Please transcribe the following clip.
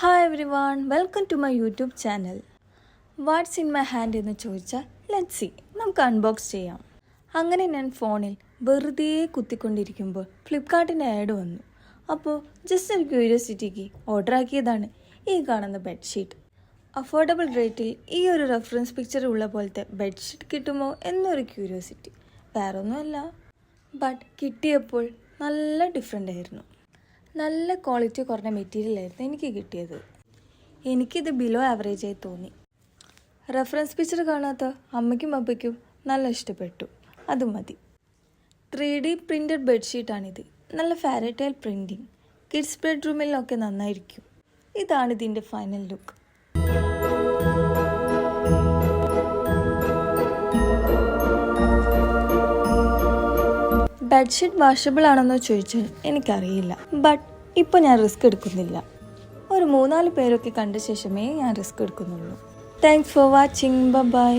Hi everyone, welcome to my YouTube channel. What's in my hand എന്ന് ചോദിച്ചാൽ let's see, നമുക്ക് unbox ചെയ്യാം. അങ്ങനെ ഞാൻ ഫോണിൽ വെറുതെ കുത്തിക്കൊണ്ടിരിക്കുമ്പോൾ ഫ്ലിപ്കാർട്ടിൻ്റെ ആഡ് വന്നു. അപ്പോൾ ജസ്റ്റ് ഒരു ക്യൂരിയോസിറ്റിക്ക് ഓർഡർ ആക്കിയതാണ് ഈ കാണുന്ന ബെഡ്ഷീറ്റ്. അഫോർഡബിൾ റേറ്റിൽ ഈ ഒരു റെഫറൻസ് പിക്ചർ ഉള്ള പോലത്തെ ബെഡ്ഷീറ്റ് കിട്ടുമോ എന്നൊരു ക്യൂരിയോസിറ്റി, വേറൊന്നുമല്ല. ബട്ട് കിട്ടിയപ്പോൾ നല്ല ഡിഫറെൻ്റ് ആയിരുന്നു. നല്ല ക്വാളിറ്റി കുറഞ്ഞ മെറ്റീരിയലായിരുന്നു എനിക്ക് കിട്ടിയത്. എനിക്കിത് ബിലോ ആവറേജായി തോന്നി. റെഫറൻസ് പിക്ചർ കാണാത്ത അമ്മയ്ക്കും അപ്പയ്ക്കും നല്ല ഇഷ്ടപ്പെട്ടു, അത് മതി. 3D printed ബെഡ്ഷീറ്റാണിത്. നല്ല ഫാരറ്റൈൽ പ്രിൻറ്റിങ്, കിഡ്സ് ബെഡ്റൂമിലൊക്കെ നന്നായിരിക്കും. ഇതാണ് ഇതിൻ്റെ ഫൈനൽ ലുക്ക്. ബെഡ്ഷീറ്റ് വാഷബിൾ ആണെന്നോ ചോദിച്ചാൽ എനിക്കറിയില്ല. ബട്ട് ഇപ്പോൾ ഞാൻ റിസ്ക് എടുക്കുന്നില്ല. ഒരു 3-4 പേരൊക്കെ കണ്ട ശേഷമേ ഞാൻ റിസ്ക് എടുക്കുന്നുള്ളൂ. Thanks for watching. ബൈ.